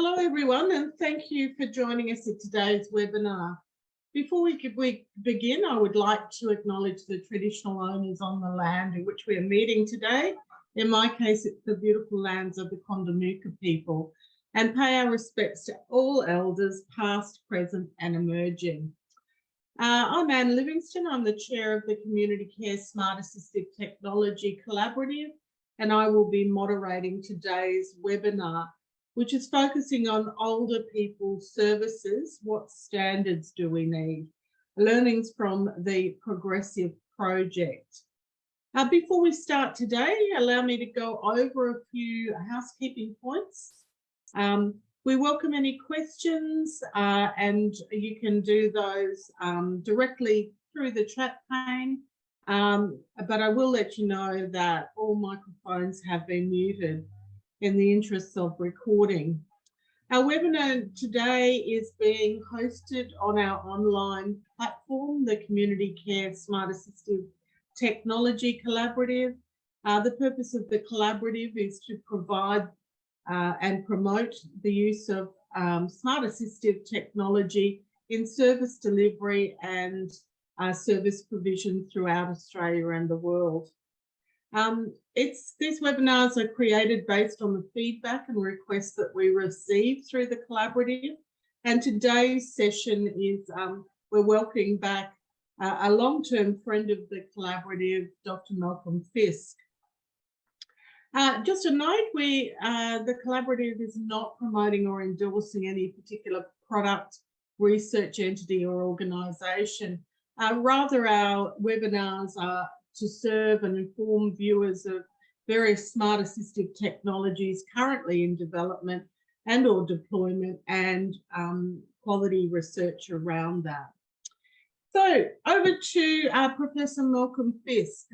Hello everyone, and thank you for joining us at today's webinar. Before we begin, I would like to acknowledge the traditional owners on the land in which we are meeting today. In my case, it's the beautiful lands of the Kondamuka people, and pay our respects to all elders, past, present and emerging. I'm Anne Livingston. I'm the chair of the Community Care Smart Assistive Technology Collaborative, and I will be moderating today's webinar, which is focusing on older people's services. What standards do we need? Learnings from the Progressive project. Before we start today, allow me to go over a few housekeeping points. We welcome any questions and you can do those directly through the chat pane, but I will let you know that all microphones have been muted in the interests of recording. Our webinar today is being hosted on our online platform, the Community Care Smart Assistive Technology Collaborative. The purpose of the collaborative is to provide and promote the use of smart assistive technology in service delivery and service provision throughout Australia and the world. These webinars are created based on the feedback and requests that we receive through the collaborative. And today's session is, we're welcoming back a long-term friend of the collaborative, Dr. Malcolm Fisk. Just a note, the collaborative is not promoting or endorsing any particular product, research entity or organisation. Rather, our webinars are to serve and inform viewers of various smart assistive technologies currently in development and or deployment and quality research around that. So over to Professor Malcolm Fisk.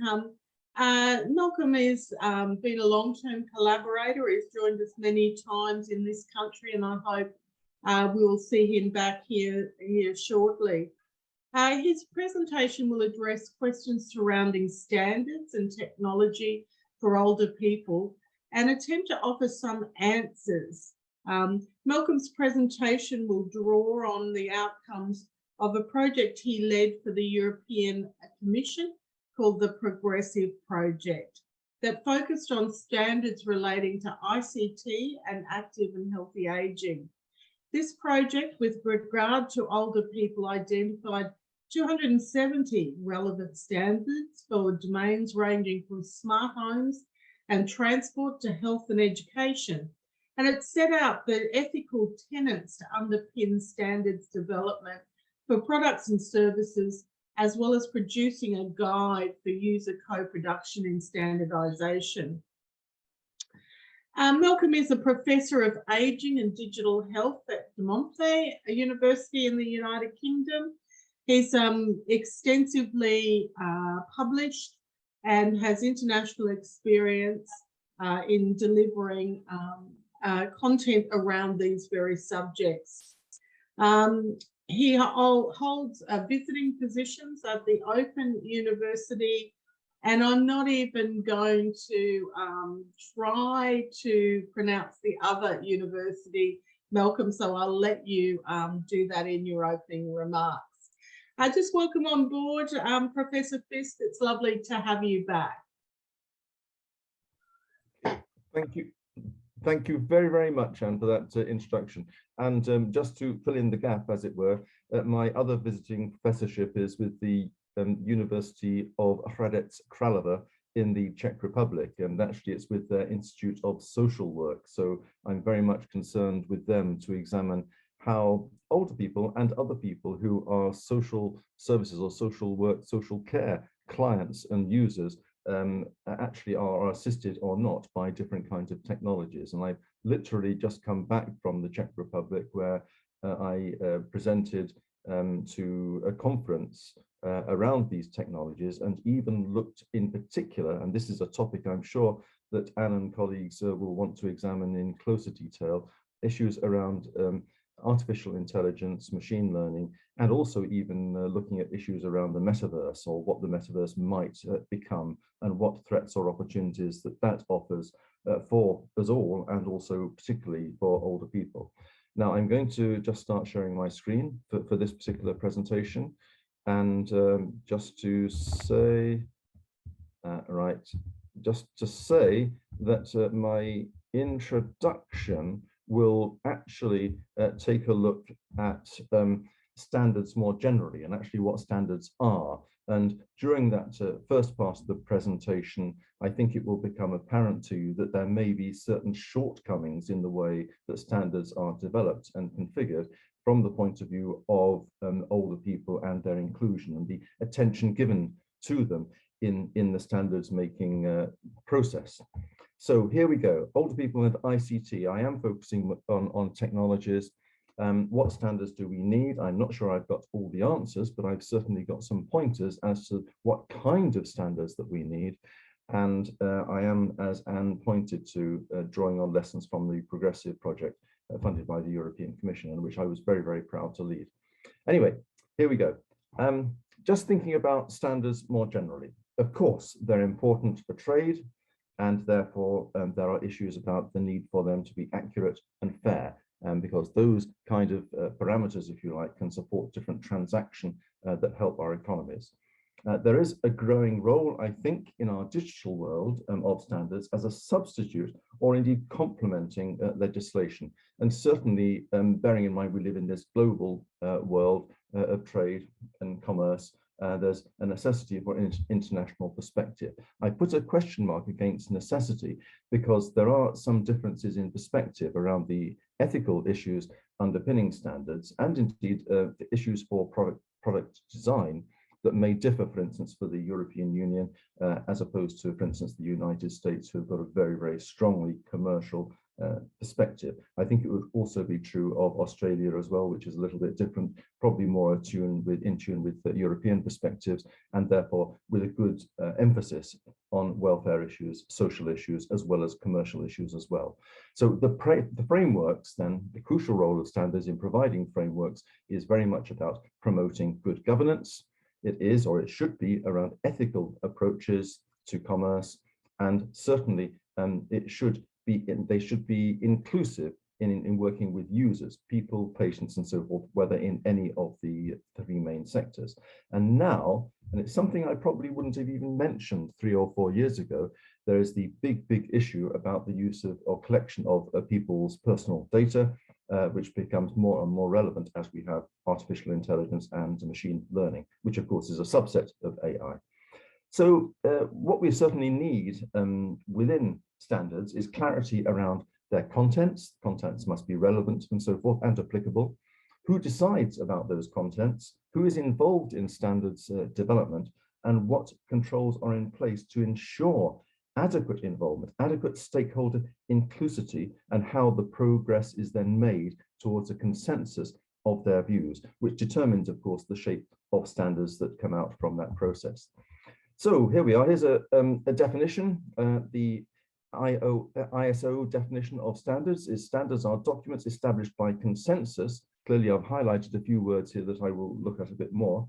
Malcolm has been a long-term collaborator. He's joined us many times in this country, and I hope we'll see him back here shortly. His presentation will address questions surrounding standards and technology for older people and attempt to offer some answers. Malcolm's presentation will draw on the outcomes of a project he led for the European Commission called the Progressive project that focused on standards relating to ICT and active and healthy ageing. This project, with regard to older people, identified 270 relevant standards for domains ranging from smart homes and transport to health and education. And it set out the ethical tenets to underpin standards development for products and services, as well as producing a guide for user co-production in standardisation. Malcolm is a Professor of Ageing and Digital Health at De Montfort, a university in the United Kingdom. He's extensively published and has international experience in delivering content around these very subjects. He holds visiting positions at the Open University, and I'm not even going to try to pronounce the other university, Malcolm, so I'll let you do that in your opening remarks. I just welcome on board Professor Fisk. It's lovely to have you back. Thank you. Thank you very, very much, Anne, for that introduction. And just to fill in the gap, as it were, my other visiting professorship is with the University of Hradec Králové in the Czech Republic, and actually it's with their Institute of Social Work. So I'm very much concerned with them to examine how older people and other people who are social services or social work, social care clients and users actually are assisted or not by different kinds of technologies. And I've literally just come back from the Czech Republic, where I presented to a conference around these technologies, and even looked in particular, and this is a topic I'm sure that Anne and colleagues will want to examine in closer detail, issues around artificial intelligence, machine learning, and also even looking at issues around the metaverse, or what the metaverse might become, and what threats or opportunities that offers for us all, and also particularly for older people. Now, I'm going to just start sharing my screen for this particular presentation. And just to say, just to say that my introduction will actually take a look at standards more generally, and actually what standards are. And during that first part of the presentation, I think it will become apparent to you that there may be certain shortcomings in the way that standards are developed and configured from the point of view of older people and their inclusion, and the attention given to them in the standards making process. So here we go, older people and ICT. I am focusing on technologies. What standards do we need? I'm not sure I've got all the answers, but I've certainly got some pointers as to what kind of standards that we need. And I am, as Anne pointed to, drawing on lessons from the Progressive project funded by the European Commission, and which I was very, very proud to lead. Anyway, here we go. Just thinking about standards more generally. Of course, they're important for trade, and therefore there are issues about the need for them to be accurate and fair, because those kind of parameters, if you like, can support different transactions that help our economies. There is a growing role, I think, in our digital world of standards as a substitute or indeed complementing legislation. And certainly, bearing in mind we live in this global world of trade and commerce, there's a necessity for international perspective. I put a question mark against necessity because there are some differences in perspective around the ethical issues underpinning standards, and indeed the issues for product design that may differ, for instance, for the European Union, as opposed to, for instance, the United States, who have got a very, very strongly commercial perspective. I think it would also be true of Australia as well, which is a little bit different, probably more in tune with the European perspectives, and therefore with a good emphasis on welfare issues, social issues, as well as commercial issues as well. So the frameworks, then, the crucial role of standards in providing frameworks is very much about promoting good governance. It is, or it should be, around ethical approaches to commerce, and certainly they should be inclusive in working with users, people, patients, and so forth, whether in any of the three main sectors. And now, and it's something I probably wouldn't have even mentioned 3 or 4 years ago, there is the big issue about the use of or collection of people's personal data, which becomes more and more relevant as we have artificial intelligence and machine learning, which of course is a subset of AI. So what we certainly need within standards is clarity around their contents. Contents must be relevant and so forth, and applicable. Who decides about those contents? Who is involved in standards development? And what controls are in place to ensure adequate involvement, adequate stakeholder inclusivity, and how the progress is then made towards a consensus of their views, which determines, of course, the shape of standards that come out from that process. So here we are. Here's a definition. The ISO definition of standards is: standards are documents established by consensus. Clearly, I've highlighted a few words here that I will look at a bit more.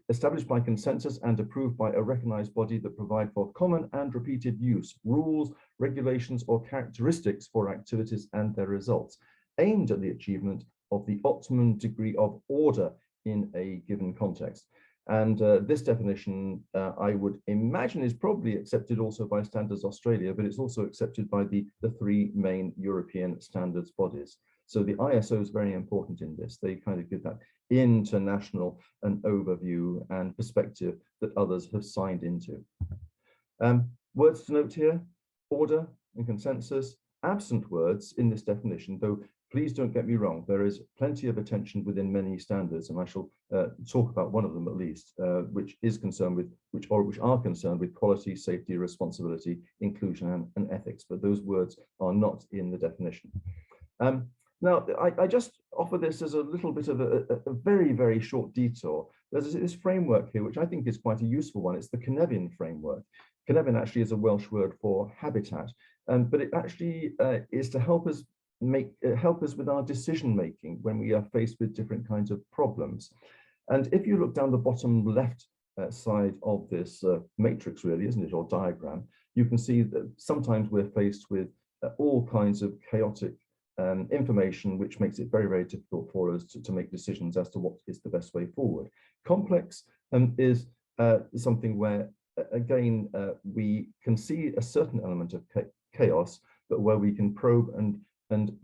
Established by consensus and approved by a recognized body that provide for common and repeated use, rules, regulations, or characteristics for activities and their results, aimed at the achievement of the optimum degree of order in a given context. And this definition, I would imagine, is probably accepted also by Standards Australia, but it's also accepted by the three main European standards bodies. So the ISO is very important in this. They kind of give that international and overview and perspective that others have signed into. Words to note here: order and consensus. Absent words in this definition, though please don't get me wrong, there is plenty of attention within many standards, and I shall talk about one of them at least, which is concerned with, which are concerned with quality, safety, responsibility, inclusion, and ethics, but those words are not in the definition. Now, I just offer this as a little bit of a very, very short detour. There's this framework here, which I think is quite a useful one. It's the Cynefin framework. Cynefin actually is a Welsh word for habitat, but it actually is to help us help us with our decision making when we are faced with different kinds of problems. And if you look down the bottom left side of this matrix, really, isn't it, or diagram, you can see that sometimes we're faced with all kinds of chaotic information, which makes it very, very difficult for us to make decisions as to what is the best way forward. Complex is something where, again, we can see a certain element of chaos, but where we can probe and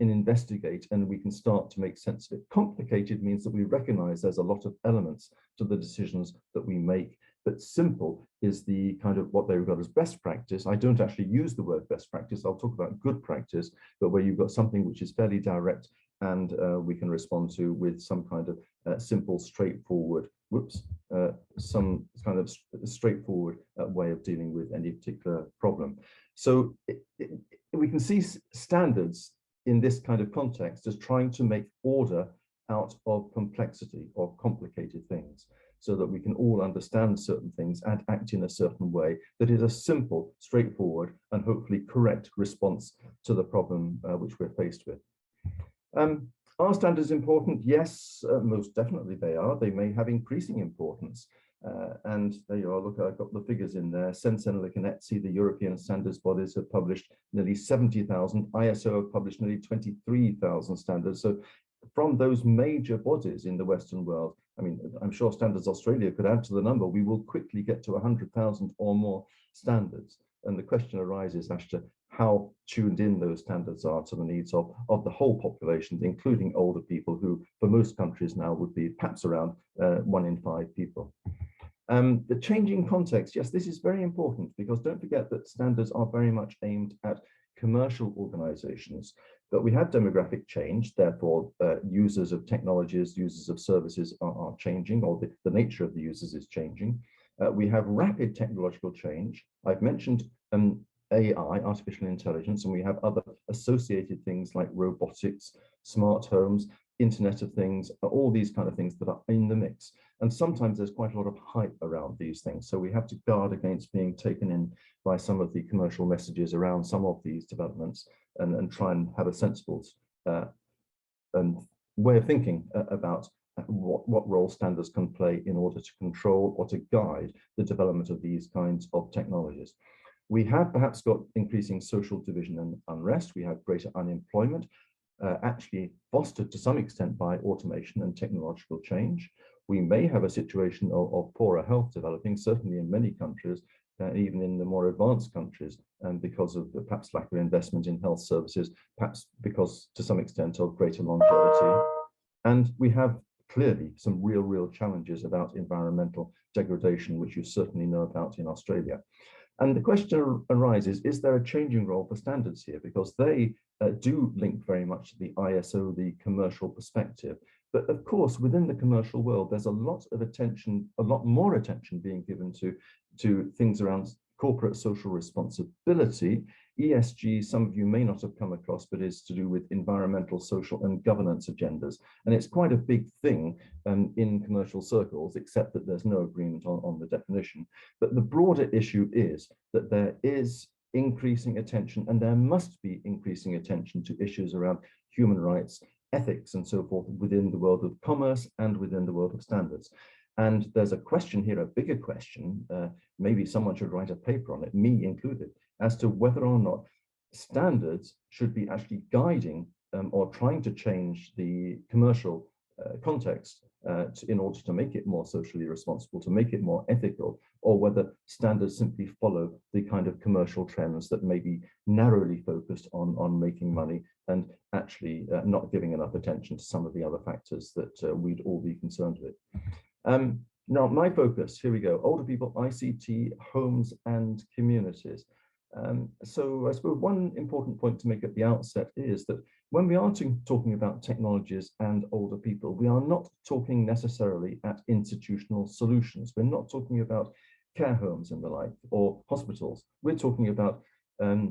investigate, and we can start to make sense of it. Complicated means that we recognize there's a lot of elements to the decisions that we make, but simple is the kind of what they regard as best practice. I don't actually use the word best practice. I'll talk about good practice, but where you've got something which is fairly direct and we can respond to with some kind of simple, straightforward, some kind of straightforward way of dealing with any particular problem. So we can see standards in this kind of context as trying to make order out of complexity or complicated things, so that we can all understand certain things and act in a certain way that is a simple, straightforward, and hopefully correct response to the problem which we're faced with. Are standards important? Yes, most definitely they are. They may have increasing importance. And there you are, look, I've got the figures in there. Sensenelec and ETSI, the European standards bodies, have published nearly 70,000. ISO have published nearly 23,000 standards. So from those major bodies in the Western world, I mean, I'm sure Standards Australia could add to the number. We will quickly get to 100,000 or more standards. And the question arises as to how tuned in those standards are to the needs of the whole population, including older people, who for most countries now would be perhaps around 1 in 5 people. The changing context, yes, this is very important, because don't forget that standards are very much aimed at commercial organizations, but we have demographic change, therefore users of technologies, users of services are changing, or the nature of the users is changing. We have rapid technological change. I've mentioned AI, artificial intelligence, and we have other associated things like robotics, smart homes, Internet of Things, all these kind of things that are in the mix. And sometimes there's quite a lot of hype around these things. So we have to guard against being taken in by some of the commercial messages around some of these developments, and try and have a sensible way of thinking about what role standards can play in order to control or to guide the development of these kinds of technologies. We have perhaps got increasing social division and unrest. We have greater unemployment, actually fostered to some extent by automation and technological change. We may have a situation of poorer health developing, certainly in many countries, even in the more advanced countries, and because of the perhaps lack of investment in health services, perhaps because to some extent of greater longevity. And we have clearly some real challenges about environmental degradation, which you certainly know about in Australia. And the question arises, is there a changing role for standards here? Because they do link very much to the ISO, the commercial perspective. But of course, within the commercial world, there's a lot of attention, a lot more attention being given to things around corporate social responsibility. ESG, some of you may not have come across, but is to do with environmental, social, and governance agendas. And it's quite a big thing in commercial circles, except that there's no agreement on the definition. But the broader issue is that there is increasing attention, and there must be increasing attention to issues around human rights, ethics, and so forth within the world of commerce and within the world of standards. And there's a question here, a bigger question, maybe someone should write a paper on it, me included, as to whether or not standards should be actually guiding or trying to change the commercial context in order to make it more socially responsible, to make it more ethical, or whether standards simply follow the kind of commercial trends that may be narrowly focused on making money and actually not giving enough attention to some of the other factors that we'd all be concerned with. Now, my focus, here we go, older people, ICT, homes and communities. So I suppose one important point to make at the outset is that when we are talking about technologies and older people, we are not talking necessarily at institutional solutions. We're not talking about care homes and the like, or hospitals. We're talking about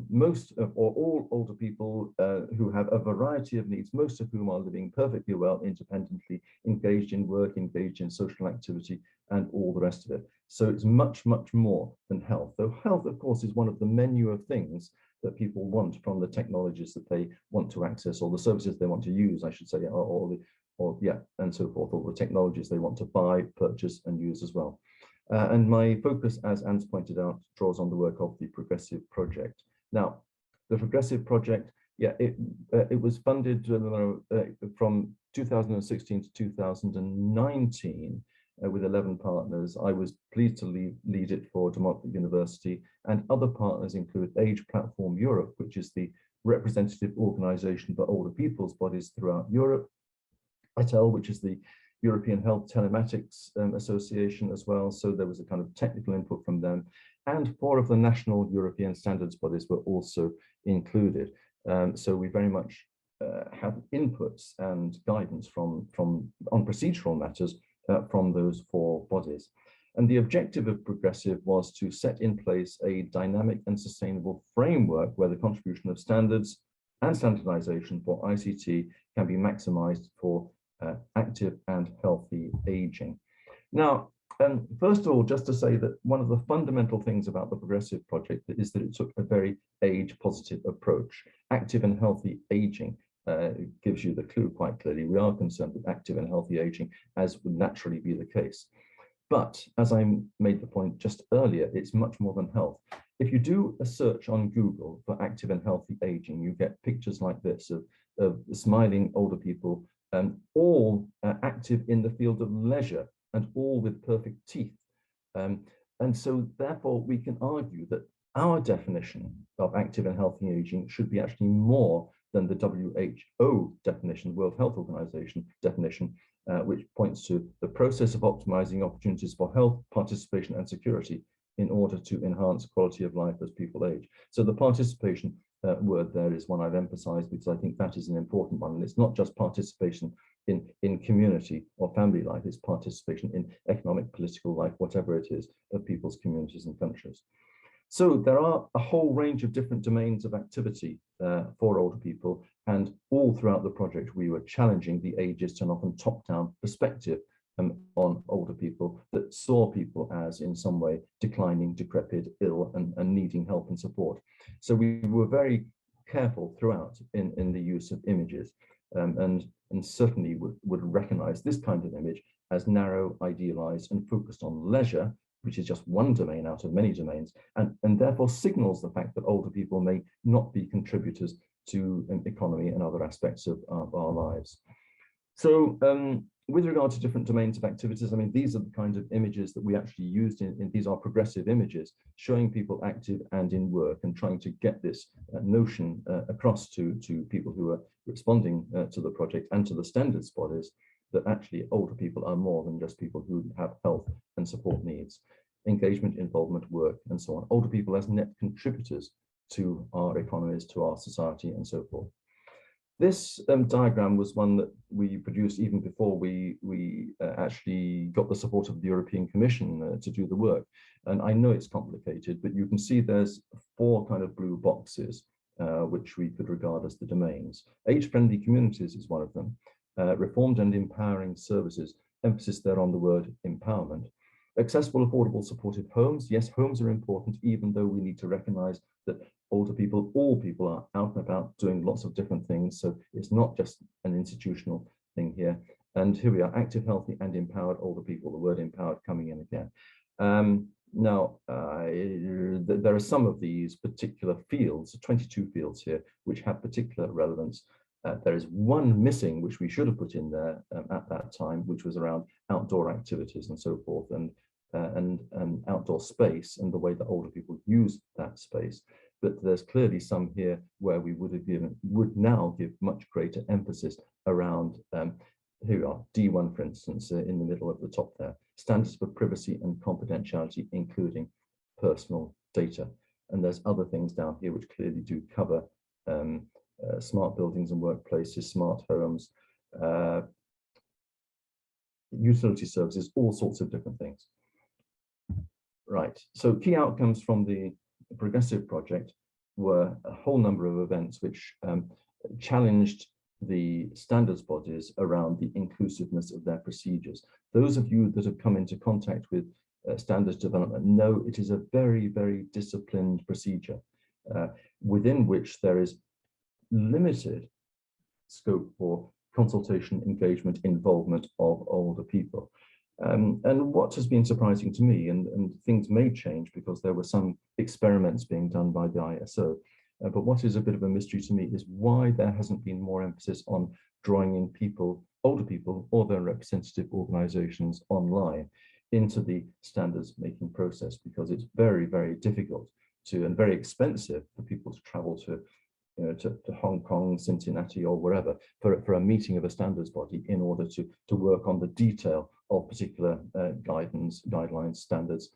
most of, or all older people who have a variety of needs, most of whom are living perfectly well independently, engaged in work, engaged in social activity, and all the rest of it. So it's much more than health, though health, of course, is one of the menu of things that people want from the technologies that they want to access, or the services they want to use, I should say, and so forth, or the technologies they want to buy, purchase, and use as well. And my focus, as Anne's pointed out, draws on the work of the Progressive Project. Now, the Progressive Project, it was funded from 2016 to 2019 with 11 partners. I was pleased to lead it for Democratic University, and other partners include Age Platform Europe, which is the representative organization for older people's bodies throughout Europe, ITEL, which is the European Health Telematics Association as well. So there was a kind of technical input from them. And 4 of the national European standards bodies were also included. So we very much have inputs and guidance on procedural matters from those 4 bodies. And the objective of Progressive was to set in place a dynamic and sustainable framework where the contribution of standards and standardization for ICT can be maximized for active and healthy aging. Now, first of all, just to say that one of the fundamental things about the Progressive Project is that it took a very age-positive approach. Active and healthy aging gives you the clue quite clearly. We are concerned with active and healthy aging, as would naturally be the case. But as I made the point just earlier, it's much more than health. If you do a search on Google for active and healthy aging, you get pictures like this of smiling older people, all active in the field of leisure and all with perfect teeth. And so therefore we can argue that our definition of active and healthy aging should be actually more than the WHO definition, World Health Organization definition, which points to the process of optimizing opportunities for health, participation, and security in order to enhance quality of life as people age. So the participation word there is one I've emphasized because I think that is an important one. And it's not just participation in community or family life, it's participation in economic, political life, whatever it is, of people's communities and countries. So there are a whole range of different domains of activity for older people, and all throughout the project we were challenging the ageist and often top-down perspective on older people that saw people as in some way declining, decrepit, ill, and needing help and support. So we were very careful throughout in the use of images, and certainly would recognize this kind of image as narrow, idealized, and focused on leisure, which is just one domain out of many domains, and therefore signals the fact that older people may not be contributors to economy and other aspects of our lives. So with regard to different domains of activities, I mean, these are the kind of images that we actually used in these are progressive images, showing people active and in work and trying to get this notion across to people who are responding to the project and to the standards bodies, that actually older people are more than just people who have health and support needs, engagement, involvement, work, and so on. Older people as net contributors to our economies, to our society, and so forth. This diagram was one that we produced even before we actually got the support of the European Commission to do the work. And I know it's complicated, but you can see there's 4 kind of blue boxes, which we could regard as the domains. Age-friendly communities is one of them. Reformed and empowering services, emphasis there on the word empowerment. Accessible, affordable, supportive homes. Yes, homes are important, even though we need to recognize that older people, all people are out and about doing lots of different things. So it's not just an institutional thing here. And here we are, active, healthy, and empowered older people, the word empowered coming in again. Now, there are some of these particular fields, 22 fields here, which have particular relevance. There is one missing, which we should have put in there at that time, which was around outdoor activities and so forth, and outdoor space and the way that older people use that space. But there's clearly some here where we would now give much greater emphasis around, here we are, D1, for instance, in the middle of the top there, standards for privacy and confidentiality, including personal data. And there's other things down here which clearly do cover smart buildings and workplaces, smart homes, utility services, all sorts of different things. Right, so key outcomes from the Progressive Project were a whole number of events which challenged the standards bodies around the inclusiveness of their procedures. Those of you that have come into contact with standards development know it is a very, very disciplined procedure. within which there is limited scope for consultation, engagement, involvement of older people. And what has been surprising to me, and things may change because there were some experiments being done by the ISO, but what is a bit of a mystery to me is why there hasn't been more emphasis on drawing in people, older people, or their representative organizations online into the standards making process, because it's very, very difficult to, and very expensive for people to travel to, to Hong Kong, Cincinnati, or wherever for a meeting of a standards body in order to work on the detail of particular guidelines, standards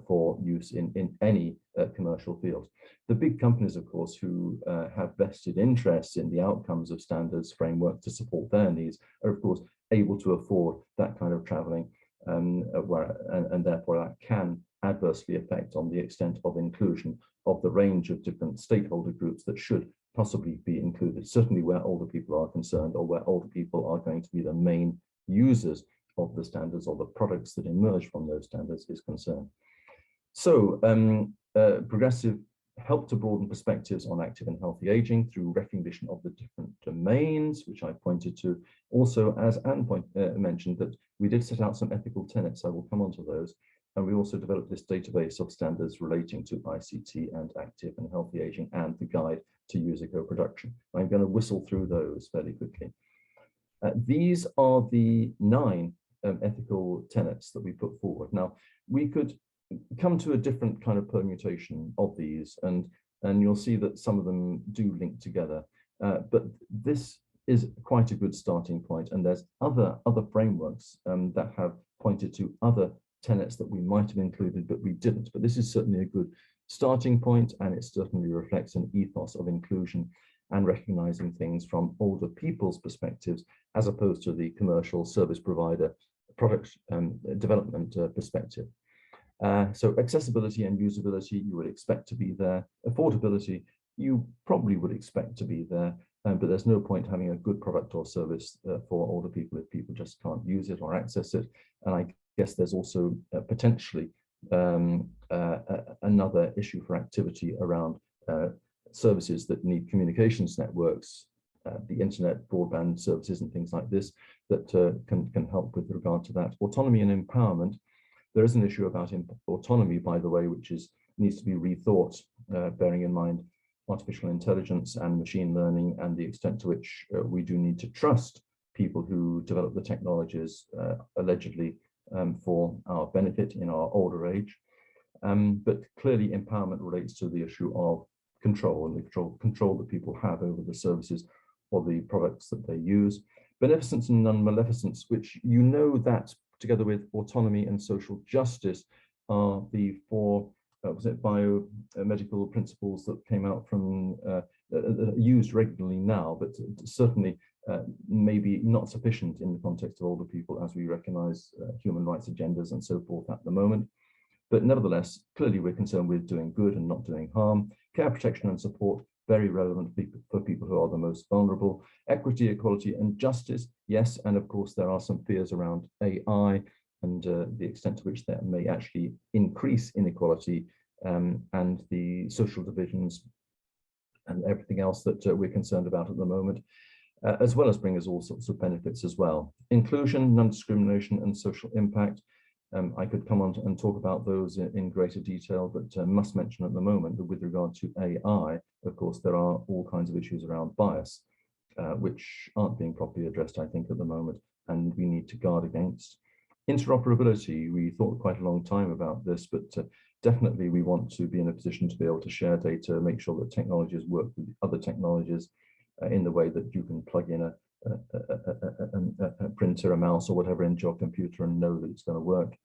for use in any commercial field. The big companies, of course, who have vested interests in the outcomes of standards framework to support their needs are, of course, able to afford that kind of traveling, and therefore that can adversely affect on the extent of inclusion of the range of different stakeholder groups that should possibly be included, certainly where older people are concerned, or where older people are going to be the main users of the standards or the products that emerge from those standards is concerned. So progressive help to broaden perspectives on active and healthy aging through recognition of the different domains, which I pointed to. Also, as Anne mentioned, that we did set out some ethical tenets. I will come on to those. And we also developed this database of standards relating to ICT and active and healthy aging, and the guide to user co-production. I'm going to whistle through those fairly quickly. These are the 9 ethical tenets that we put forward. Now, we could come to a different kind of permutation of these, and you'll see that some of them do link together. But this is quite a good starting point, and there's other frameworks that have pointed to other tenets that we might have included, but we didn't. But this is certainly a good starting point, and it certainly reflects an ethos of inclusion and recognizing things from older people's perspectives, as opposed to the commercial service provider product development perspective. So accessibility and usability, you would expect to be there. Affordability, you probably would expect to be there, but there's no point having a good product or service for older people if people just can't use it or access it. And I guess there's also potentially another issue for activity around services that need communications networks, the internet, broadband services and things like this that can help with regard to that. Autonomy and empowerment. There is an issue about autonomy, by the way, which needs to be rethought, bearing in mind artificial intelligence and machine learning, and the extent to which we do need to trust people who develop the technologies allegedly for our benefit in our older age. But clearly empowerment relates to the issue of control, and the control that people have over the services or the products that they use. Beneficence and non-maleficence, which you know that together with autonomy and social justice are the 4 biomedical principles that came out from used regularly now, but certainly maybe not sufficient in the context of older people, as we recognize human rights agendas and so forth at the moment. But nevertheless, clearly we're concerned with doing good and not doing harm. Care, protection and support, very relevant for people who are the most vulnerable. Equity, equality and justice, yes, and of course there are some fears around AI and the extent to which that may actually increase inequality and the social divisions and everything else that we're concerned about at the moment, as well as bring us all sorts of benefits as well. Inclusion, non-discrimination and social impact. I could come on and talk about those in greater detail, but must mention at the moment that with regard to AI, of course, there are all kinds of issues around bias, which aren't being properly addressed, I think, at the moment, and we need to guard against. Interoperability, we thought quite a long time about this, but definitely we want to be in a position to be able to share data, make sure that technologies work with other technologies in the way that you can plug in a printer, a mouse or whatever into your computer and know that it's going to work.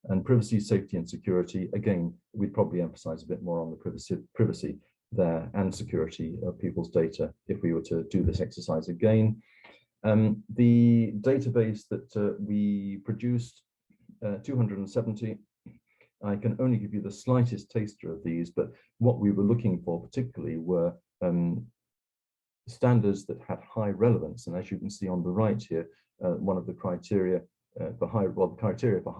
And privacy, safety and security, again, we'd probably emphasize a bit more on the privacy there and security of people's data if we were to do this exercise again. The database that we produced, 270, I can only give you the slightest taster of these, but what we were looking for particularly were standards that had high relevance. And as you can see on the right here, one of the criteria for high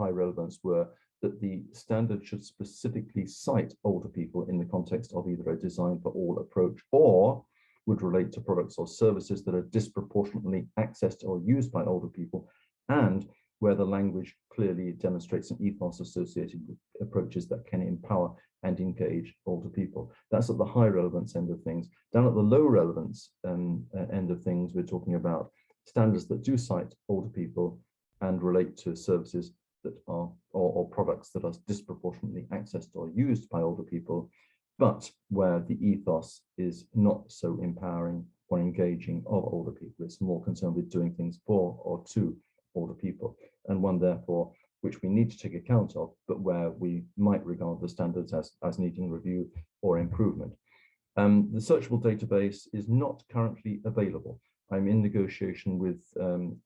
relevance were that the standard should specifically cite older people in the context of either a design for all approach, or would relate to products or services that are disproportionately accessed or used by older people, and where the language clearly demonstrates an ethos associated with approaches that can empower and engage older people. That's at the high relevance end of things. Down at the low relevance end of things, we're talking about standards that do cite older people and relate to services that are, or products that are disproportionately accessed or used by older people, but where the ethos is not so empowering or engaging of older people. It's more concerned with doing things for or to older people, and one therefore which we need to take account of, but where we might regard the standards as needing review or improvement. The searchable database is not currently available. I'm in negotiation with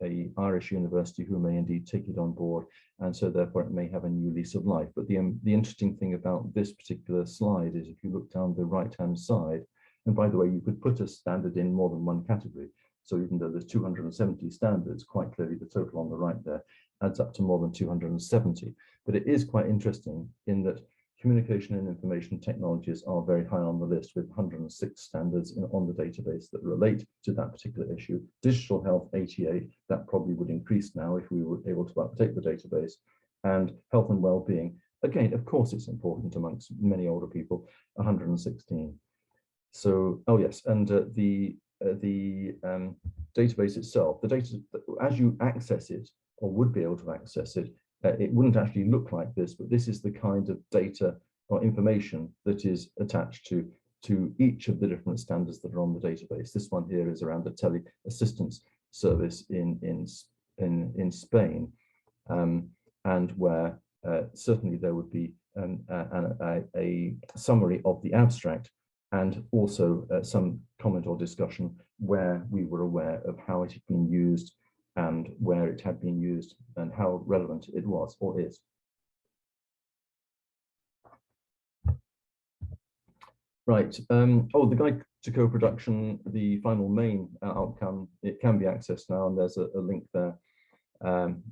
a Irish university who may indeed take it on board, and so therefore it may have a new lease of life. But the interesting thing about this particular slide is if you look down the right-hand side, and by the way, you could put a standard in more than one category. So even though there's 270 standards, quite clearly the total on the right there adds up to more than 270. But it is quite interesting in that communication and information technologies are very high on the list, with 106 standards on the database that relate to that particular issue. Digital health, 88, that probably would increase now if we were able to update the database. And health and well-being, again, of course, it's important amongst many older people, 116. So, oh yes, and the database itself, the data, as you access it, or would be able to access it, it wouldn't actually look like this, but this is the kind of data or information that is attached to each of the different standards that are on the database. This one here is around a tele-assistance service in Spain, and where certainly there would be a summary of the abstract, and also some comment or discussion where we were aware of how it had been used and where it had been used and how relevant it was or is. Right. Oh, the guide to co-production, the final main outcome, it can be accessed now, and there's a link there.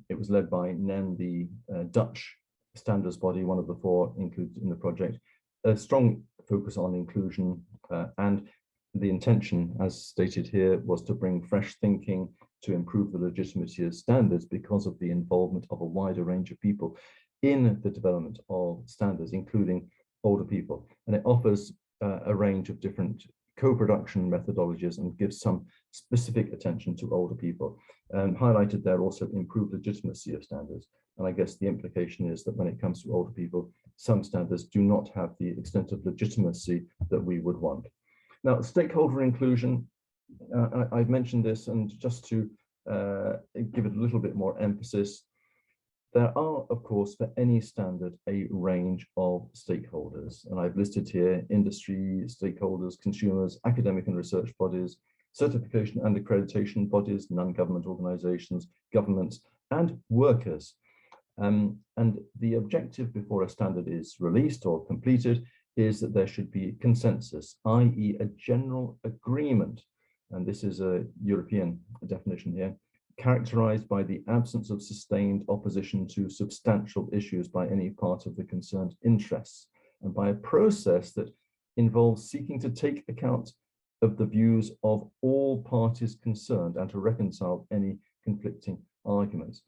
It was led by NEN, the Dutch standards body, one of the 4 included in the project. A strong focus on inclusion, and the intention, as stated here, was to bring fresh thinking to improve the legitimacy of standards because of the involvement of a wider range of people in the development of standards, including older people. And it offers a range of different co-production methodologies and gives some specific attention to older people. Highlighted there also improved legitimacy of standards. And I guess the implication is that when it comes to older people, some standards do not have the extent of legitimacy that we would want. Now, stakeholder inclusion, I've mentioned this, and just to give it a little bit more emphasis, there are, of course, for any standard, a range of stakeholders. And I've listed here industry stakeholders, consumers, academic and research bodies, certification and accreditation bodies, non-government organizations, governments, and workers. And the objective before a standard is released or completed is that there should be consensus, i.e. a general agreement. And this is a European definition here, characterized by the absence of sustained opposition to substantial issues by any part of the concerned interests, and by a process that involves seeking to take account of the views of all parties concerned and to reconcile any conflicting arguments.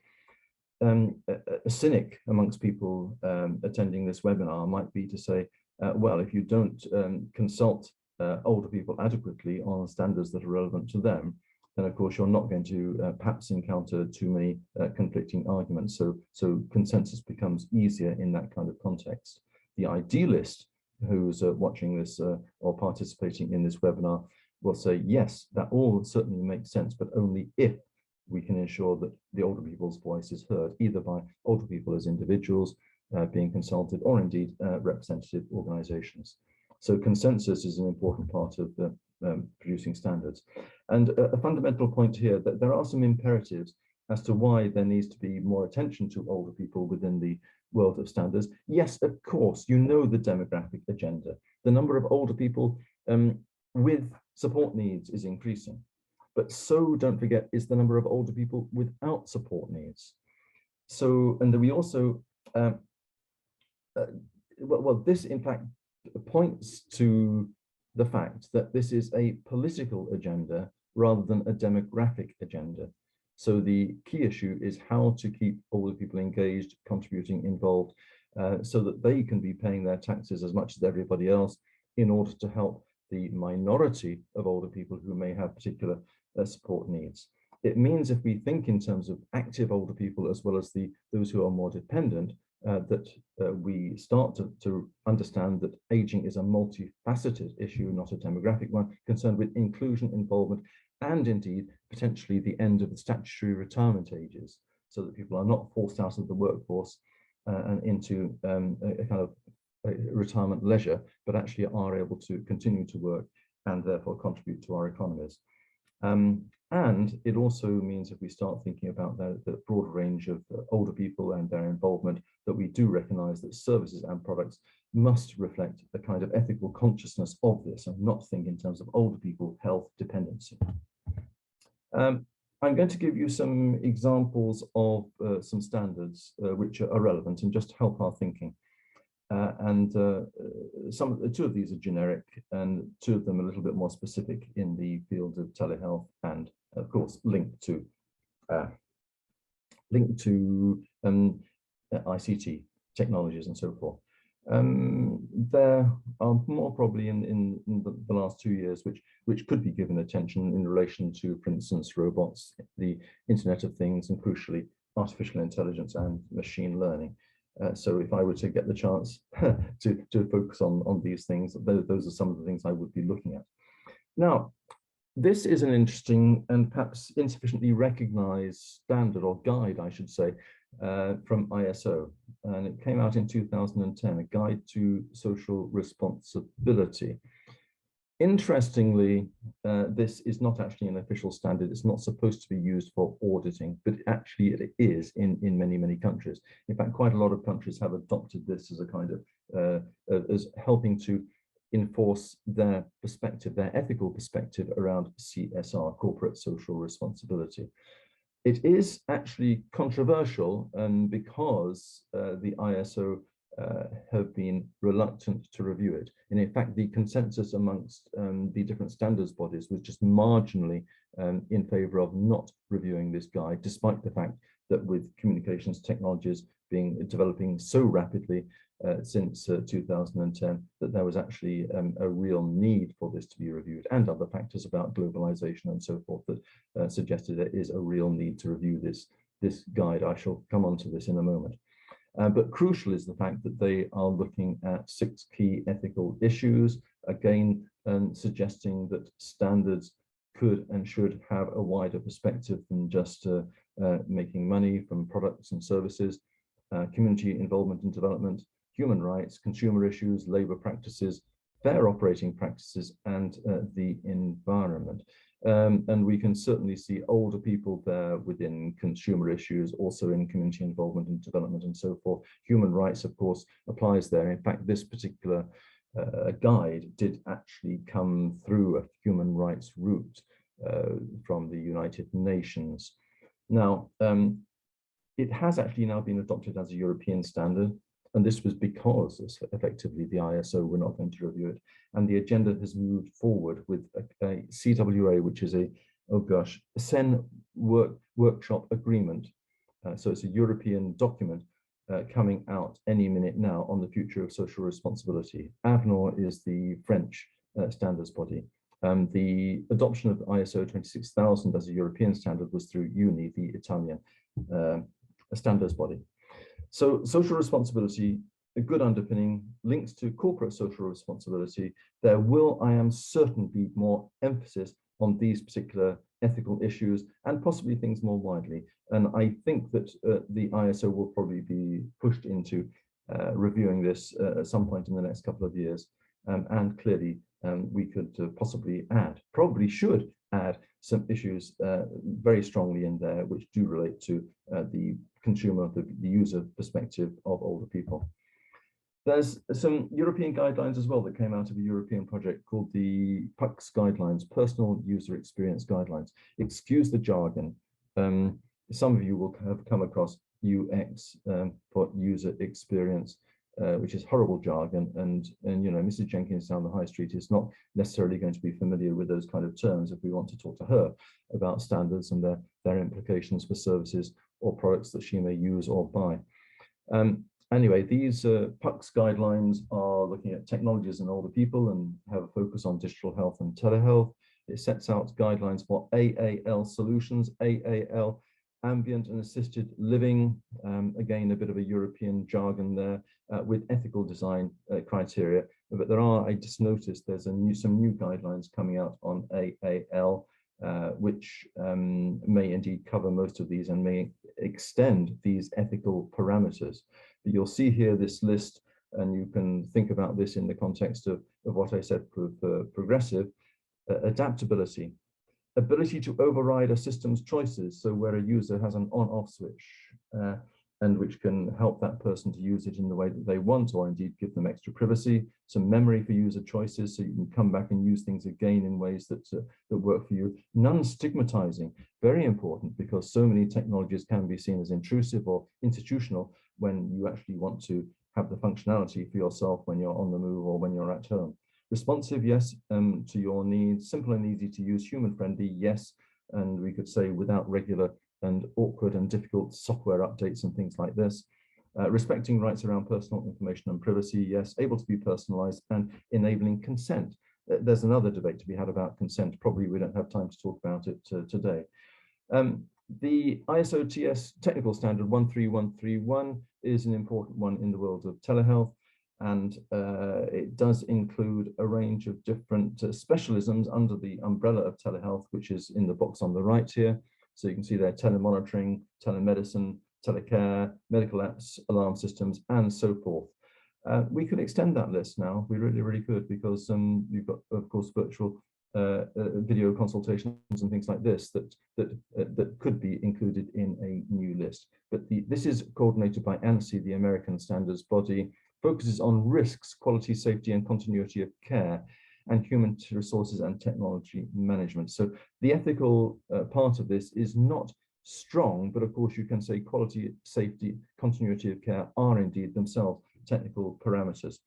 A cynic amongst people attending this webinar might be to say, well, if you don't consult older people adequately on standards that are relevant to them, then of course you're not going to perhaps encounter too many conflicting arguments. So consensus becomes easier in that kind of context. The idealist who's watching this or participating in this webinar will say, yes, that all certainly makes sense, but only if we can ensure that the older people's voice is heard, either by older people as individuals being consulted, or indeed representative organizations. So consensus is an important part of the producing standards. And a fundamental point here, that there are some imperatives as to why there needs to be more attention to older people within the world of standards. Yes, of course, you know the demographic agenda. The number of older people with support needs is increasing. But so, don't forget, is the number of older people without support needs. So, and we also well, this in fact points to the fact that this is a political agenda rather than a demographic agenda. So the key issue is how to keep older people engaged, contributing, involved, so that they can be paying their taxes as much as everybody else in order to help the minority of older people who may have particular support needs. It means if we think in terms of active older people as well as those who are more dependent, that we start to understand that aging is a multifaceted issue, not a demographic one, concerned with inclusion, involvement, and indeed potentially the end of the statutory retirement ages, so that people are not forced out of the workforce and into a kind of retirement leisure, but actually are able to continue to work and therefore contribute to our economies. And it also means if we start thinking about the broader range of older people and their involvement, that we do recognize that services and products must reflect a kind of ethical consciousness of this and not think in terms of older people, health, dependency. I'm going to give you some examples of some standards which are relevant and just help our thinking. Two of these are generic and two of them a little bit more specific in the field of telehealth and of course linked to ICT technologies and so forth. There are more probably in the last 2 years which could be given attention in relation to, for instance, robots, the Internet of Things, and crucially artificial intelligence and machine learning. So if I were to get the chance to focus on these things, those are some of the things I would be looking at. Now, this is an interesting and perhaps insufficiently recognized standard or guide, I should say, from ISO. And it came out in 2010, a guide to social responsibility. Interestingly, this is not actually an official standard. It's not supposed to be used for auditing, but actually it is in many, many countries. In fact, quite a lot of countries have adopted this as a kind of, as helping to enforce their perspective, their ethical perspective around CSR, corporate social responsibility. It is actually controversial because the ISO have been reluctant to review it. And in fact, the consensus amongst the different standards bodies was just marginally in favor of not reviewing this guide, despite the fact that with communications technologies developing so rapidly since 2010, that there was actually a real need for this to be reviewed, and other factors about globalization and so forth that suggested there is a real need to review this guide. I shall come on to this in a moment. But crucial is the fact that they are looking at 6 key ethical issues, again, suggesting that standards could and should have a wider perspective than just making money from products and services, community involvement and development, human rights, consumer issues, labor practices, fair operating practices, and the environment. And we can certainly see older people there within consumer issues, also in community involvement and development and so forth. Human rights, of course, applies there. In fact, this particular guide did actually come through a human rights route from the United Nations. Now, it has actually now been adopted as a European standard. And this was because effectively the ISO were not going to review it. And the agenda has moved forward with a CWA, which is a CEN workshop agreement. So it's a European document coming out any minute now on the future of social responsibility. AVNOR is the French standards body. The adoption of ISO 26000 as a European standard was through UNI, the Italian standards body. So social responsibility, a good underpinning, links to corporate social responsibility. There will, I am certain, be more emphasis on these particular ethical issues and possibly things more widely. And I think that the ISO will probably be pushed into reviewing this at some point in the next couple of years. And clearly we could possibly add, probably should add some issues very strongly in there, which do relate to the consumer, the user perspective of older people. There's some European guidelines as well that came out of a European project called the PUX guidelines, Personal User Experience Guidelines. Excuse the jargon. Some of you will have come across UX for user experience. which is horrible jargon, and you know, Mrs. Jenkins down the high street is not necessarily going to be familiar with those kind of terms if we want to talk to her about standards and their implications for services or products that she may use or buy. Anyway, these PUCS guidelines are looking at technologies in older people and have a focus on digital health and telehealth. It sets out guidelines for AAL solutions, AAL, ambient and assisted living, again, a bit of a European jargon there, with ethical design criteria. But there are, I just noticed there's some new guidelines coming out on AAL, which may indeed cover most of these and may extend these ethical parameters. But you'll see here this list, and you can think about this in the context of what I said for progressive. Adaptability, ability to override a system's choices, so where a user has an on-off switch, and which can help that person to use it in the way that they want, or indeed give them extra privacy, some memory for user choices, so you can come back and use things again in ways that work for you. Non-stigmatizing, very important, because so many technologies can be seen as intrusive or institutional when you actually want to have the functionality for yourself when you're on the move or when you're at home. Responsive, yes, to your needs. Simple and easy to use. Human-friendly, yes, and we could say without regular and awkward and difficult software updates and things like this. Respecting rights around personal information and privacy, yes. Able to be personalized and enabling consent. There's another debate to be had about consent. Probably we don't have time to talk about it today. The ISO TS technical standard 13131 is an important one in the world of telehealth, and it does include a range of different specialisms under the umbrella of telehealth, which is in the box on the right here. So you can see there telemonitoring, telemedicine, telecare, medical apps, alarm systems, and so forth. We could extend that list now. We really could, because you've got, of course, virtual video consultations and things like this that could be included in a new list. But this is coordinated by ANSI, the American standards body, focuses on risks, quality, safety, and continuity of care, and human resources and technology management. So the ethical part of this is not strong, but of course you can say quality, safety, continuity of care are indeed themselves technical parameters.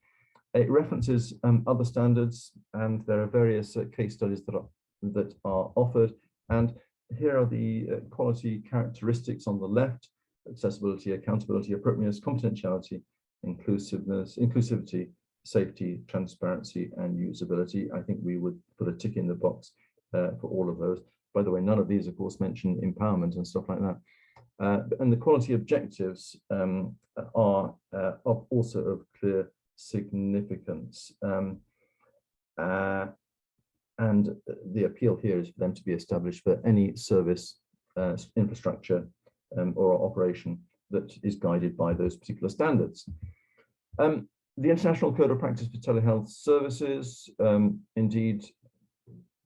It references other standards, and there are various case studies that are offered. And here are the quality characteristics on the left: accessibility, accountability, appropriateness, confidentiality, inclusivity, safety, transparency, and usability. I think we would put a tick in the box for all of those. By the way, none of these, of course, mention empowerment and stuff like that. And the quality objectives are also of clear significance. And the appeal here is for them to be established for any service, infrastructure, or operation that is guided by those particular standards. The International Code of Practice for Telehealth Services, indeed,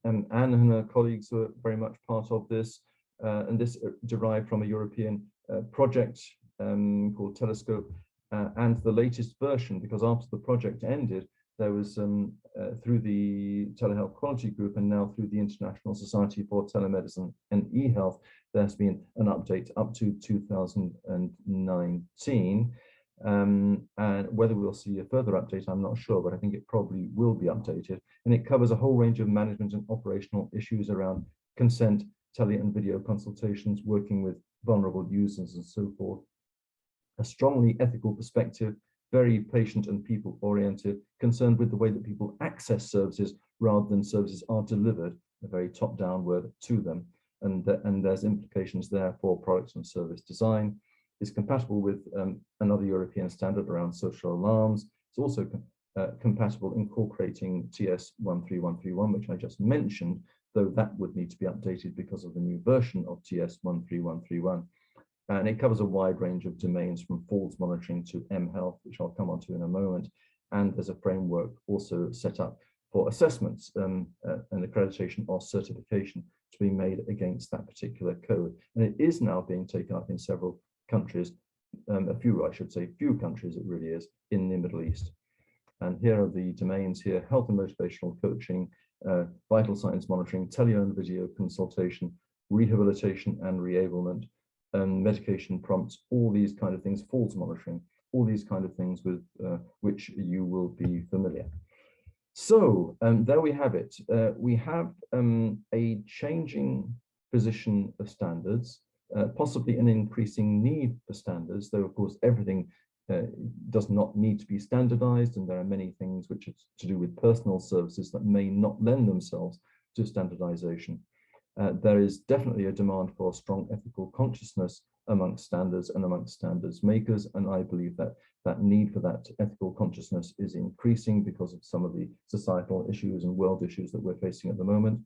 Anne and her colleagues were very much part of this, and this derived from a European project called Telescope, and the latest version, because after the project ended, there was, through the Telehealth Quality Group and now through the International Society for Telemedicine and eHealth, there's been an update up to 2019. And whether we'll see a further update, I'm not sure, but I think it probably will be updated. And it covers a whole range of management and operational issues around consent, tele and video consultations, working with vulnerable users and so forth. A strongly ethical perspective, very patient and people oriented, concerned with the way that people access services rather than services are delivered, a very top down word, to them. And there's implications there for products and service design. Is compatible with another European standard around social alarms. It's also compatible incorporating TS 13131, which I just mentioned, though that would need to be updated because of the new version of TS 13131. And it covers a wide range of domains from falls monitoring to mHealth, which I'll come on to in a moment. And there's a framework also set up for assessments and accreditation or certification to be made against that particular code. And it is now being taken up in several countries, a few, I should say, few countries it really is, in the Middle East. And here are the domains here: health and motivational coaching, vital signs monitoring, tele and video consultation, rehabilitation and reablement, medication prompts, all these kind of things, falls monitoring. all these kind of things with which you will be familiar. So there we have it. We have a changing position of standards, possibly an increasing need for standards, though of course everything does not need to be standardized, and there are many things which are to do with personal services that may not lend themselves to standardization. There is definitely a demand for strong ethical consciousness amongst standards and amongst standards makers, and I believe that that need for that ethical consciousness is increasing because of some of the societal issues and world issues that we're facing at the moment.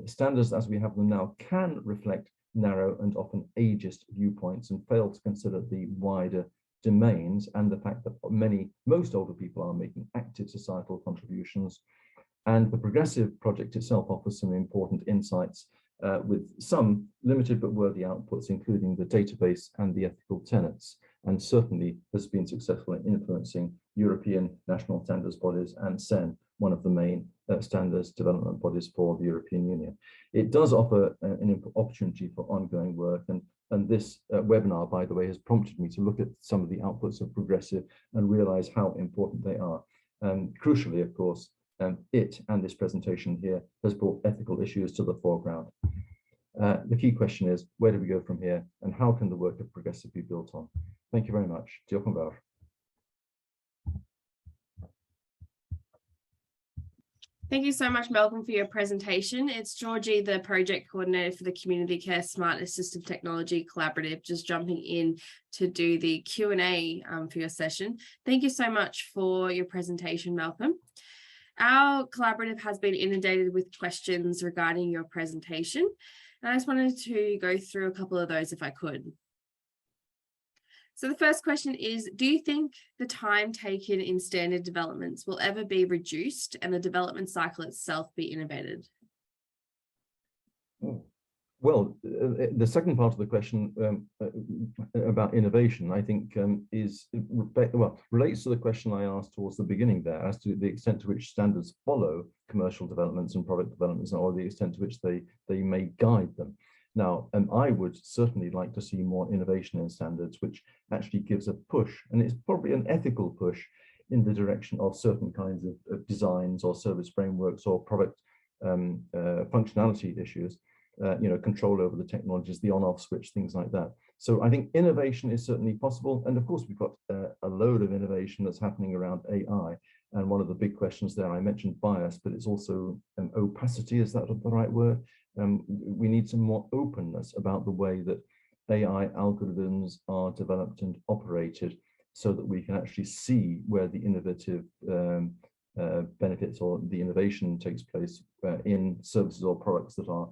Standards as we have them now can reflect narrow and often ageist viewpoints and fail to consider the wider domains and the fact that most older people are making active societal contributions. And the Progressive project itself offers some important insights with some limited but worthy outputs, including the database and the ethical tenets, and certainly has been successful in influencing European national standards bodies and CEN, one of the main standards development bodies for the European Union. It does offer an opportunity for ongoing work, and this webinar, by the way, has prompted me to look at some of the outputs of Progressive and realize how important they are. Crucially, of course, it and this presentation here has brought ethical issues to the foreground. The key question is, where do we go from here, and how can the work of Progressive be built on? Thank you very much. Diolch yn fawr. Thank you so much, Malcolm, for your presentation. It's Georgie, the project coordinator for the Community Care Smart Assistive Technology Collaborative, just jumping in to do the Q&A for your session. Thank you so much for your presentation, Malcolm. Our collaborative has been inundated with questions regarding your presentation, and I just wanted to go through a couple of those if I could. So the first question is, do you think the time taken in standard developments will ever be reduced and the development cycle itself be innovated? Well, the second part of the question about innovation, I think, relates to the question I asked towards the beginning there, as to the extent to which standards follow commercial developments and product developments, or the extent to which they may guide them. Now, I would certainly like to see more innovation in standards, which actually gives a push, and it's probably an ethical push in the direction of certain kinds of designs or service frameworks or product functionality issues. Control over the technologies, the on-off switch, things like that. So I think innovation is certainly possible. And of course, we've got a load of innovation that's happening around AI. And one of the big questions there, I mentioned bias, but it's also opacity. Is that the right word? We need some more openness about the way that AI algorithms are developed and operated, so that we can actually see where the innovative benefits or the innovation takes place in services or products that are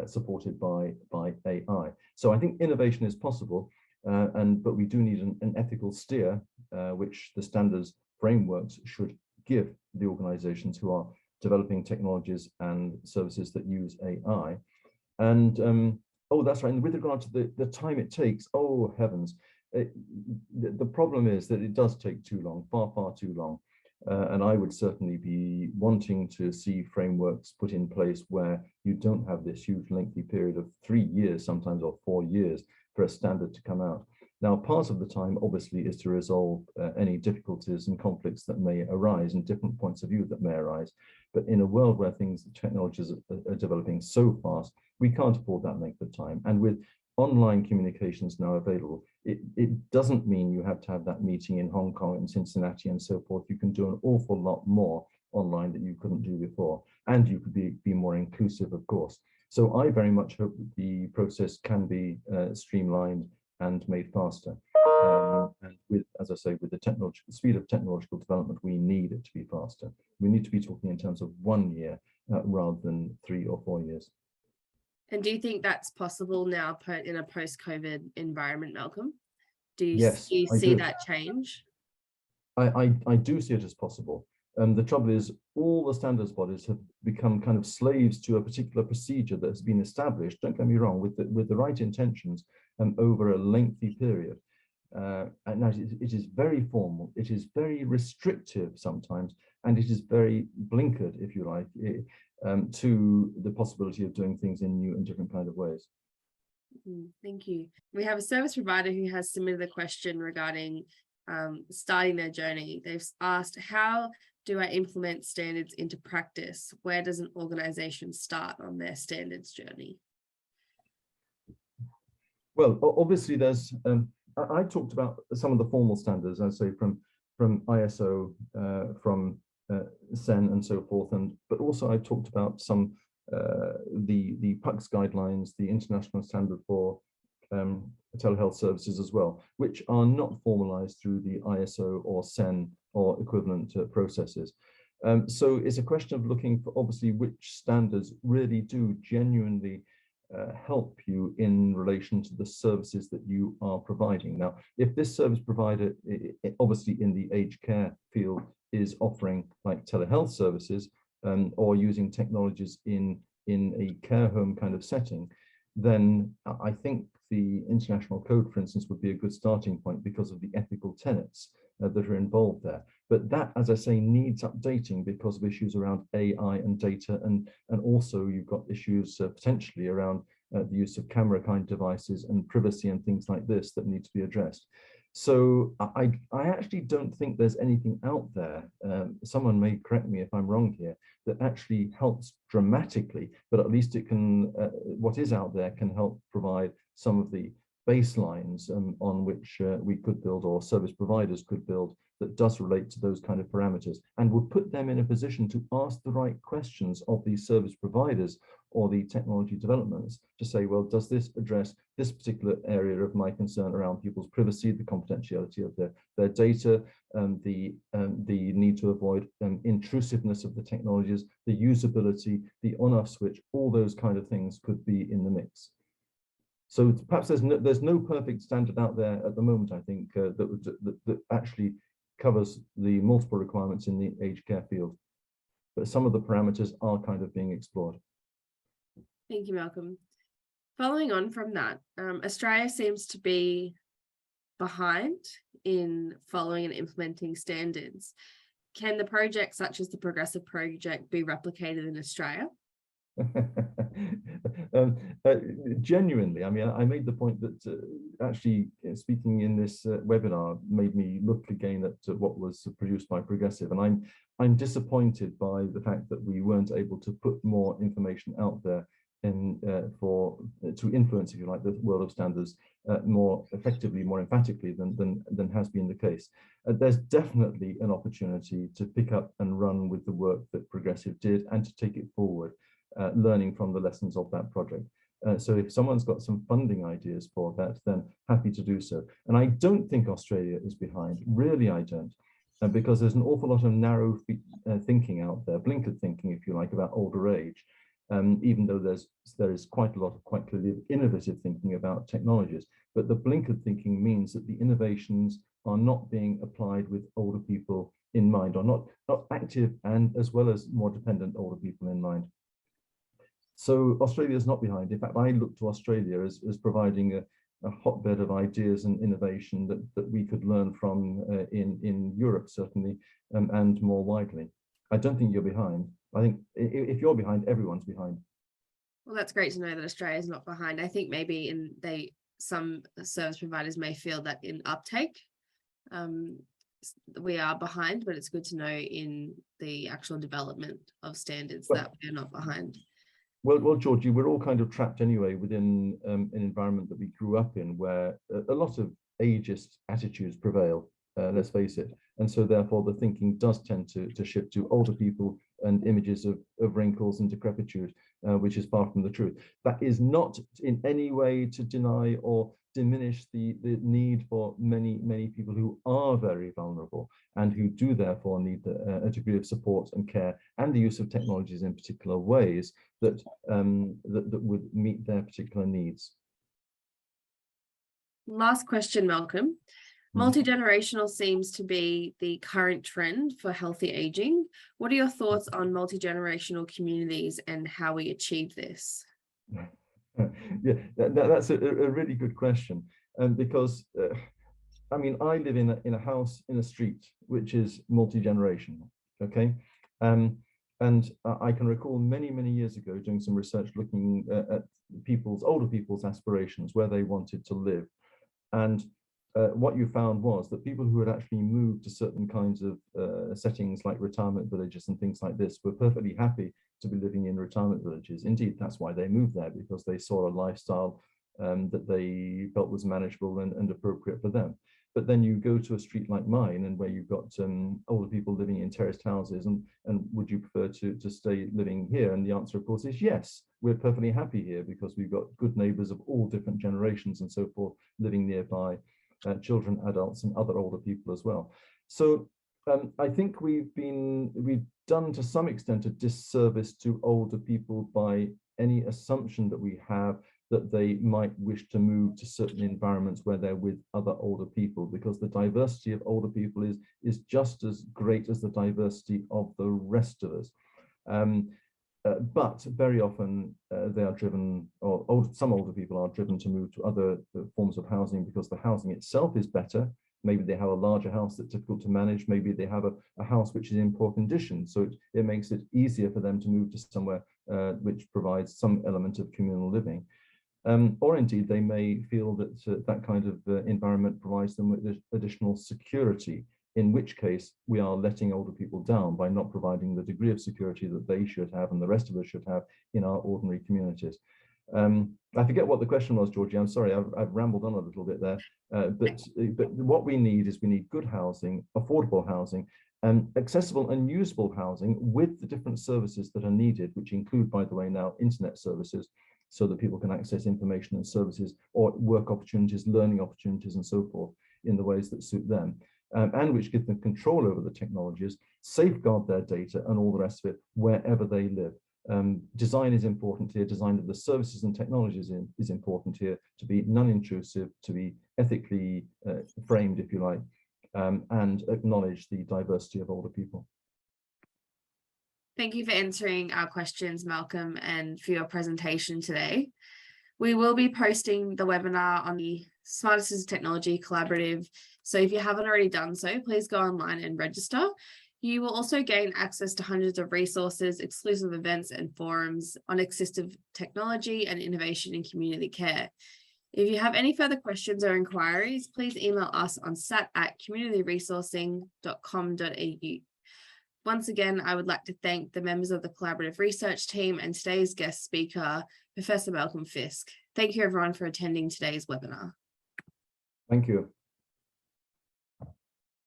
supported by AI. So I think innovation is possible, but we do need an ethical steer, which the standards frameworks should give the organizations who are developing technologies and services that use AI. And oh, that's right. And with regard to the time it takes, oh heavens, the problem is that it does take too long, far too long. And I would certainly be wanting to see frameworks put in place where you don't have this huge lengthy period of 3 years, sometimes, or 4 years for a standard to come out. Now, part of the time, obviously, is to resolve any difficulties and conflicts that may arise and different points of view that may arise. But in a world where technologies are developing so fast, we can't afford that length of time. And with online communications now available, it doesn't mean you have to have that meeting in Hong Kong and Cincinnati and so forth. You can do an awful lot more online that you couldn't do before, and you could be more inclusive, of course. So I very much hope that the process can be streamlined and made faster. And with, as I say, with the speed of technological development, we need it to be faster. We need to be talking in terms of 1 year rather than 3 or 4 years. And do you think that's possible now in a post-COVID environment, Malcolm? Do you see that change? I do see it as possible. The trouble is, all the standards bodies have become kind of slaves to a particular procedure that has been established, don't get me wrong, with the right intentions over a lengthy period. And now it is very formal, it is very restrictive sometimes, and it is very blinkered, if you like, to the possibility of doing things in new and different kind of ways. Thank you. We have a service provider who has submitted a question regarding starting their journey. They've asked, how do I implement standards into practice? Where does an organization start on their standards journey? Well, obviously there's, I talked about some of the formal standards, I'd say from ISO, from CEN and so forth, but also I talked about some, the PUCS guidelines, the International Standard for Telehealth Services as well, which are not formalized through the ISO or CEN or equivalent processes. So it's a question of looking for obviously which standards really do genuinely help you in relation to the services that you are providing. Now, if this service provider, obviously in the aged care field, is offering like telehealth services or using technologies in a care home kind of setting, then I think the international code, for instance, would be a good starting point because of the ethical tenets that are involved there. But that, as I say, needs updating because of issues around AI and data, and also you've got issues potentially around the use of camera kind devices and privacy and things like this that need to be addressed. So I actually don't think there's anything out there, someone may correct me if I'm wrong here, that actually helps dramatically, but at least it can, what is out there can help provide some of the baselines on which we could build, or service providers could build, that does relate to those kind of parameters, and would put them in a position to ask the right questions of these service providers or the technology developments to say, well, does this address this particular area of my concern around people's privacy, the confidentiality of their data, the need to avoid intrusiveness of the technologies, the usability, the on-off switch, all those kind of things could be in the mix. So perhaps there's no perfect standard out there at the moment, I think, that actually covers the multiple requirements in the aged care field. But some of the parameters are kind of being explored. Thank you, Malcolm. Following on from that, Australia seems to be behind in following and implementing standards. Can the projects such as the Progressive Project be replicated in Australia? Genuinely, I mean, I made the point that actually speaking in this webinar made me look again at what was produced by Progressive, and I'm disappointed by the fact that we weren't able to put more information out there and to influence, if you like, the world of standards more effectively, more emphatically than has been the case. There's definitely an opportunity to pick up and run with the work that Progressive did and to take it forward, learning from the lessons of that project. So if someone's got some funding ideas for that, then happy to do so. And I don't think Australia is behind, really I don't, because there's an awful lot of narrow thinking out there, blinkered thinking, if you like, about older age. Even though there is quite a lot of quite clearly innovative thinking about technologies, but the blinkered thinking means that the innovations are not being applied with older people in mind, or not active and as well as more dependent older people in mind. So Australia is not behind. In fact, I look to Australia as providing a hotbed of ideas and innovation that we could learn from in Europe, certainly, and more widely. I don't think you're behind. I think if you're behind, everyone's behind. Well, that's great to know that Australia is not behind. I think maybe some service providers may feel that in uptake, we are behind, but it's good to know in the actual development of standards that we're not behind. Well, Georgie, we're all kind of trapped anyway within an environment that we grew up in, where a lot of ageist attitudes prevail, let's face it. And so therefore the thinking does tend to shift to older people and images of wrinkles and decrepitude, which is far from the truth. That is not in any way to deny or diminish the need for many people who are very vulnerable and who do therefore need a degree of support and care and the use of technologies in particular ways that would meet their particular needs. Last question, Malcolm. Multi-generational seems to be the current trend for healthy aging. What are your thoughts on multi-generational communities and how we achieve this? Yeah, that's a really good question, because I mean, I live in a house in a street which is multi-generational, okay, and I can recall many years ago doing some research looking at older people's aspirations, where they wanted to live, and what you found was that people who had actually moved to certain kinds of settings like retirement villages and things like this were perfectly happy to be living in retirement villages. Indeed, that's why they moved there, because they saw a lifestyle that they felt was manageable and appropriate for them. But then you go to a street like mine, and where you've got older people living in terraced houses, and would you prefer to stay living here? And the answer, of course, is yes. We're perfectly happy here because we've got good neighbours of all different generations and so forth living nearby, children, adults, and other older people as well. So I think we've done to some extent a disservice to older people by any assumption that we have that they might wish to move to certain environments where they're with other older people, because the diversity of older people is just as great as the diversity of the rest of us. But very often they are driven, or some older people are driven to move to other forms of housing because the housing itself is better. Maybe they have a larger house that's difficult to manage. Maybe they have a house which is in poor condition. So it makes it easier for them to move to somewhere which provides some element of communal living. Or indeed, they may feel that that kind of environment provides them with additional security, in which case we are letting older people down by not providing the degree of security that they should have and the rest of us should have in our ordinary communities. I forget what the question was, Georgie. I'm sorry, I've rambled on a little bit there. But what we need is good housing, affordable housing, and accessible and usable housing with the different services that are needed, which include, by the way, now internet services, so that people can access information and services or work opportunities, learning opportunities, and so forth in the ways that suit them, and which give them control over the technologies, safeguard their data and all the rest of it wherever they live. Design is important here. Design of the services and technologies is important here, to be non-intrusive, to be ethically framed, if you like, and acknowledge the diversity of older people. Thank you for answering our questions, Malcolm, and for your presentation today. We will be posting the webinar on the Smart Assistive Technology Collaborative. So if you haven't already done so, please go online and register. You will also gain access to hundreds of resources, exclusive events and forums on assistive technology and innovation in community care. If you have any further questions or inquiries, please email us on sat@communityresourcing.com.au. Once again, I would like to thank the members of the collaborative research team and today's guest speaker, Professor Malcolm Fisk. Thank you everyone for attending today's webinar. Thank you.